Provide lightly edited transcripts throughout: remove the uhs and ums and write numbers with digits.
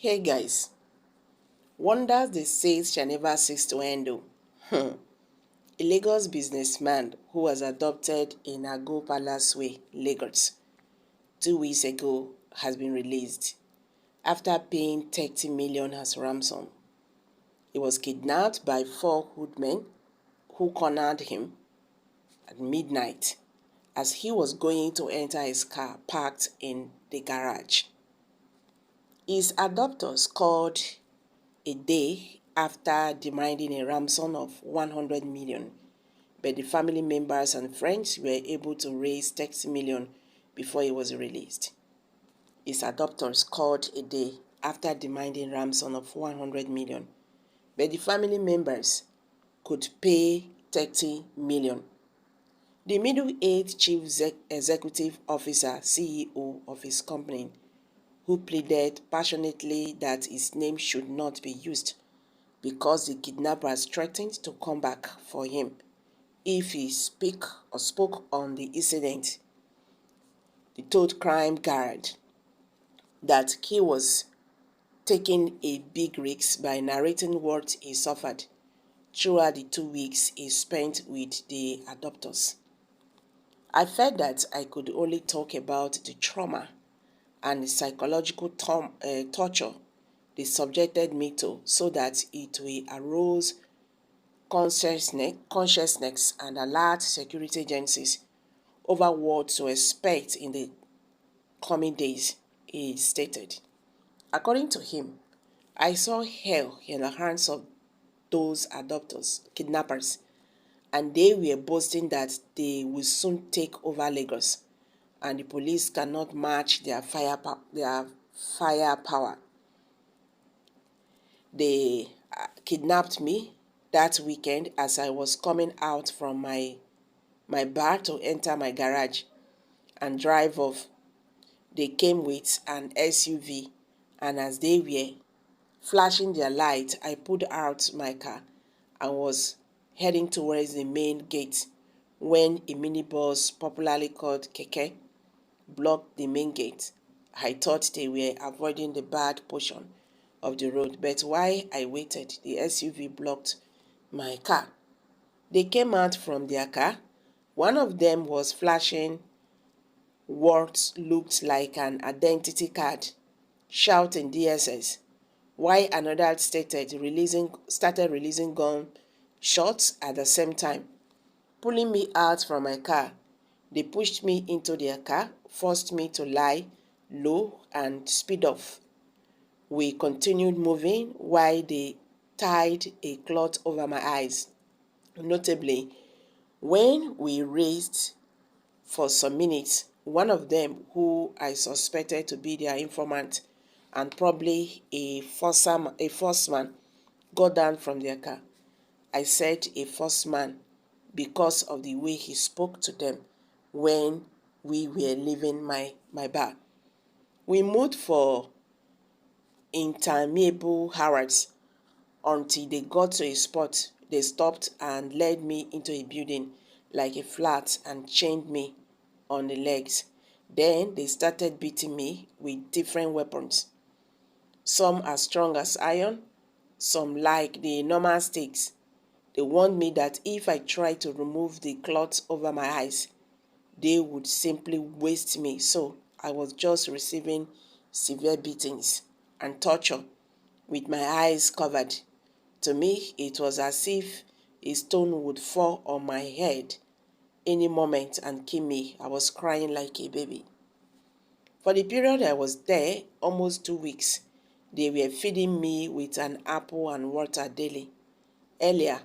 Hey guys, wonders they say shall never cease to end. A Lagos businessman who was adopted in Ago Palace Way, Lagos, 2 weeks ago has been released after paying 30 million as ransom. He was kidnapped by 4 hoodmen who cornered him at midnight as he was going to enter his car parked in the garage. His adopters called a day after demanding a ransom of 100 million, but the family members and friends were able to raise 30 million before he was released. His adopters called a day after demanding ransom of 100 million, but the family members could pay 30 million. The middle-aged chief executive officer, CEO of his company, who pleaded passionately that his name should not be used because the kidnappers threatened to come back for him if he spoke on the incident. He told Crime Guard that he was taking a big risk by narrating what he suffered throughout the 2 weeks he spent with the adopters. I felt that I could only talk about the trauma and the psychological torture they subjected me to so that it will arouse consciousness and alert security agencies over what to expect in the coming days, he stated. According to him, I saw hell in the hands of those kidnappers, and they were boasting that they will soon take over Lagos, and the police cannot match their firepower. They kidnapped me that weekend as I was coming out from my bar to enter my garage and drive off. They came with an SUV, and as they were flashing their light, I pulled out my car and was heading towards the main gate when a minibus, popularly called Keke, blocked the main gate. I thought they were avoiding the bad portion of the road, but while I waited, the SUV blocked my car. They came out from their car. One of them was flashing what looked like an identity card, shouting DSS, while another started releasing gun shots at the same time, pulling me out from my car. They pushed me into their car, forced me to lie low and speed off. We continued moving while they tied a cloth over my eyes. Notably, when we raced for some minutes, one of them, who I suspected to be their informant and probably a first man, got down from their car. I said a first man because of the way he spoke to them when we were leaving my bar. We moved for interminable hours until they got to a spot. They stopped and led me into a building like a flat and chained me on the legs. Then they started beating me with different weapons. Some as strong as iron, some like the normal sticks. They warned me that if I tried to remove the cloth over my eyes, they would simply waste me. So I was just receiving severe beatings and torture with my eyes covered. To me, it was as if a stone would fall on my head any moment and kill me. I was crying like a baby. For the period I was there, almost 2 weeks, they were feeding me with an apple and water daily. Earlier,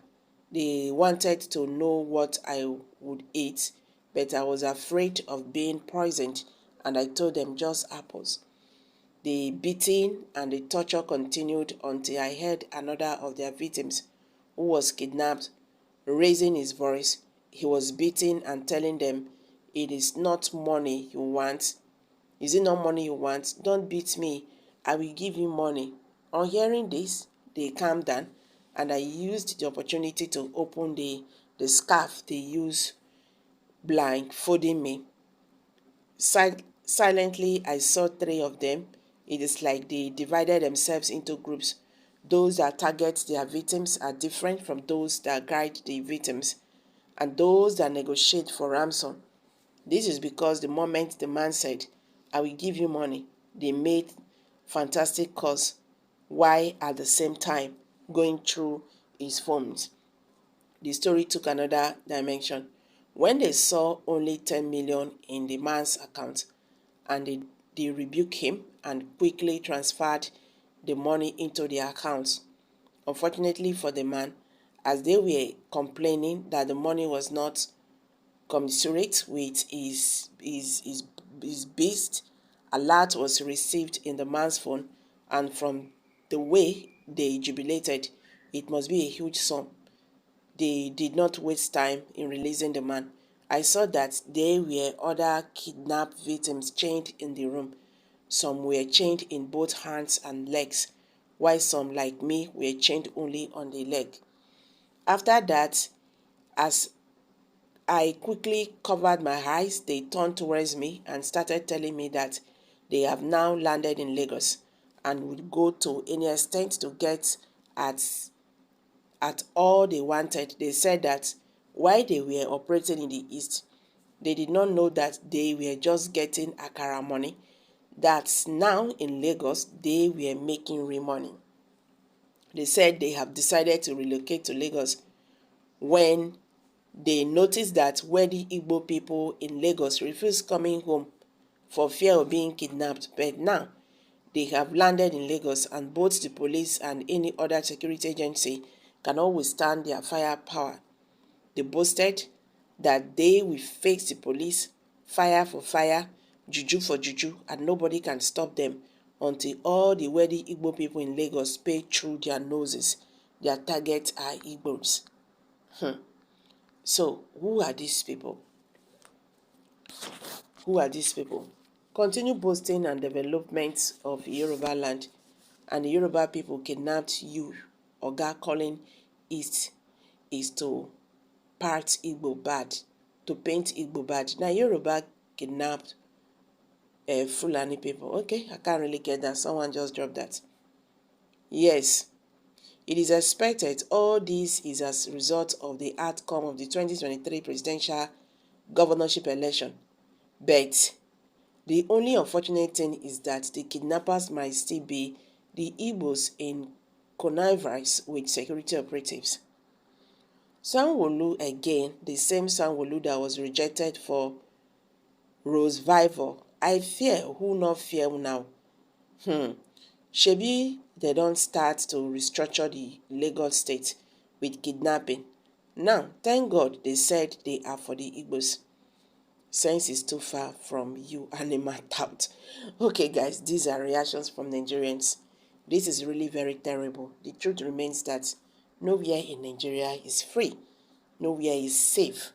they wanted to know what I would eat, but I was afraid of being poisoned, and I told them just apples. The beating and the torture continued until I heard another of their victims, who was kidnapped, raising his voice. He was beating and telling them, "It is not money you want. Is it not money you want? Don't beat me. I will give you money." On hearing this, they calmed down, and I used the opportunity to open the scarf they used blindfolding me. Silently, I saw 3 of them It is like they divided themselves into groups. Those that target their victims are different from those that guide the victims, and those that negotiate for ransom. This is because the moment the man said, "I will give you money," they made fantastic calls, while at the same time going through his phones. The story took another dimension when they saw only 10 million in the man's account, and they rebuked him and quickly transferred the money into their accounts. Unfortunately for the man, as they were complaining that the money was not commensurate with his beast, alert was received in the man's phone, and from the way they jubilated, it must be a huge sum. They did not waste time in releasing the man. I saw that there were other kidnapped victims chained in the room. Some were chained in both hands and legs, while some, like me, were chained only on the leg. After that, as I quickly covered my eyes, they turned towards me and started telling me that they have now landed in Lagos and would go to any extent to get at all they wanted. They said that while they were operating in the East, they did not know that they were just getting akara money, that now in Lagos, they were making real money. They said they have decided to relocate to Lagos when they noticed that wealthy Igbo people in Lagos refused coming home for fear of being kidnapped. But now they have landed in Lagos, and both the police and any other security agency cannot withstand their firepower. They boasted that they will face the police, fire for fire, juju for juju, and nobody can stop them until all the wealthy Igbo people in Lagos pay through their noses. Their targets are Igbos. So, who are these people? Who are these people? Continue boasting and development of Yoruba land, and the Yoruba people kidnapped you. Oga calling it is to part Igbo bad, to paint Igbo bad. Now Yoruba kidnapped Fulani people. Okay, I can't really get that. Someone just dropped that. Yes, it is expected all this is as a result of the outcome of the 2023 presidential governorship election. But the only unfortunate thing is that the kidnappers might still be the Igbos in connivance with security operatives. Sanwo-Olu again, the same Sanwo-Olu that was rejected for Rose Vival. I fear who not fear now. Shebi they don't start to restructure the Lagos state with kidnapping. Now, thank God they said they are for the Igbos. Sense is too far from you, animal tout. Okay, guys, these are reactions from Nigerians. This is really very terrible. The truth remains that nowhere in Nigeria is free. Nowhere is safe.